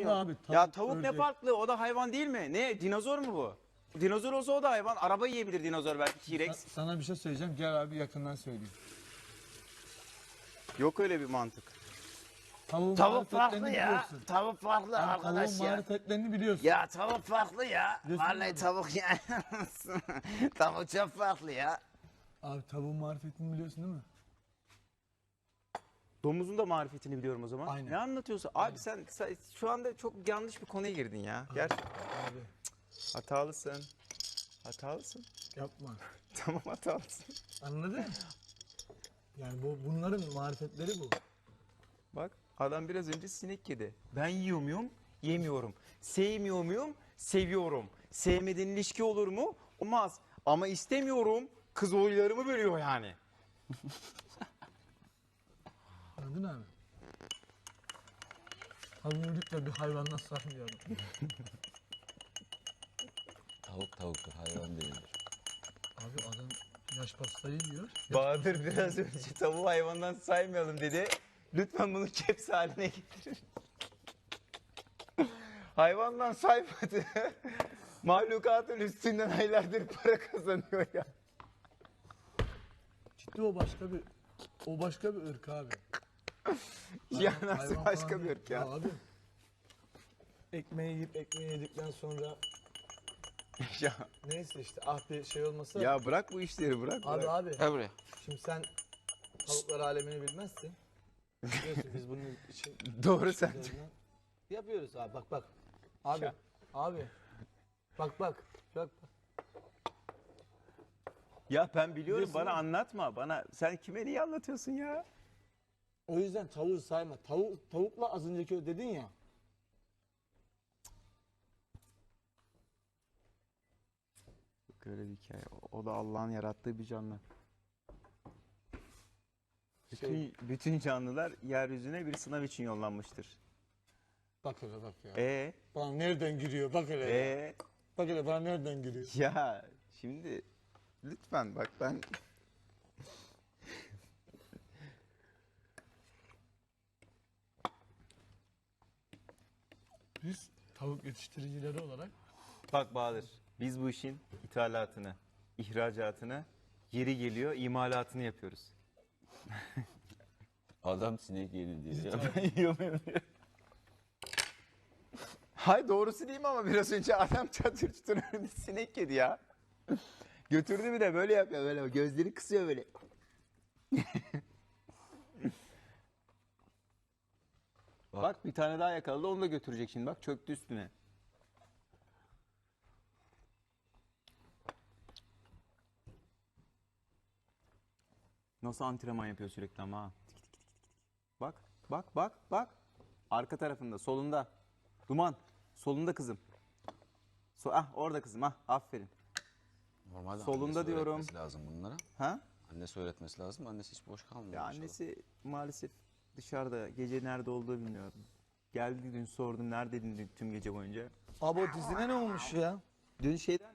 Farklı abi. Ya tavuk ne ördek. farklı? O da hayvan değil mi? Ne? Dinozor mu bu? Dinozor olsa o da hayvan. Araba yiyebilir dinozor belki, T-Rex. Sana bir şey söyleyeceğim. Gel abi yakından söyleyeyim. Yok öyle bir mantık. Tavuğun Tavuk farklı marifetlerini ya. biliyorsun. Tavuk farklı Abi, arkadaş tavuğun ya. marifetlerini biliyorsun. Ya tavuk farklı ya. Biliyorsun Vallahi abi. tavuk ya. Tavuk çok farklı ya. Abi tavuğun marifetini biliyorsun değil mi? Domuzun da marifetini biliyorum o zaman. Aynen. Ne anlatıyorsun? Abi sen şu anda çok yanlış bir konuya girdin ya. Gerçekten. Abi Hatalısın. Hatalısın. yapma. Tamam, hatalısın. Anladın mı? Yani bunların marifetleri bu. Bak, adam biraz önce sinek yedi. Ben yiyor muyum? Yemiyorum. Sevmiyor muyum? Seviyorum. Sevmediğin ilişki olur mu? Olmaz. Ama istemiyorum. Kız oylarımı bölüyor yani. Anladın abi? Tavuğu lütfen bir hayvandan saymayalım. Tavuk tavuktur, hayvan değildir. Abi adam yaş pastayı yiyor. Bahadır biraz önce tavuğu hayvandan saymayalım dedi. Lütfen bunu caps haline getirin. Hayvandan saymadı. Mahlukatın üstünden aylardır para kazanıyor ya. Ciddi o başka bir ırk abi. Ya nasıl Hayvan başka falan bir değil. ırk ya? Abi. Ekmeği yedikten sonra Ya, neyse işte bir şey olmasa. ya bırak bu işleri, bırak. bırak. Abi Gel buraya. şimdi sen tavuklar alemini bilmezsin. Biliyorsun biz bunun için Doğru sen. üzerinden yapıyoruz abi bak. Abi Ya. abi bak. Ya ben biliyorum, Biliyorsun bana değil mi? anlatma. Bana sen kime niye anlatıyorsun ya? O yüzden tavuğu sayma. Tavukla az önceki dedin ya. Böyle bir hikaye. O da Allah'ın yarattığı bir canlı. Bütün canlılar yeryüzüne bir sınav için yollanmıştır. Bak hele bak ya. E Bana nereden giriyor bak hele ya. Bak hele bana nereden giriyor. ya şimdi lütfen bak ben Biz tavuk yetiştiricileri olarak bak Bahadır, biz bu işin ithalatını, ihracatını, yeri geliyor imalatını yapıyoruz. Adam sinek yedi diyor. Ya ben yiyemiyorum diyor. Hay doğrusu değil mi ama biraz önce adam çatır çutur önünde sinek yedi ya. Götürdü bir de böyle yapıyor, böyle gözleri kısıyor böyle. Bak bir tane daha yakaladı, onu da götürecek şimdi, bak çöktü üstüne. Nasıl antrenman yapıyor sürekli ama ha. Tik tik tik tik tik. Bak. Arka tarafında, solunda. Duman, solunda kızım. Orada kızım, aferin. Normalde Solunda annesi diyorum. öğretmesi lazım bunlara. Ha? Annesi öğretmesi lazım. Annesi hiç boş kalmıyor. Ya maşallah. annesi maalesef dışarıda, gece nerede olduğu bilmiyorum. Geldi dün, sordum neredeydin tüm gece boyunca. abi o dizine ne olmuş ya? Dün şeyden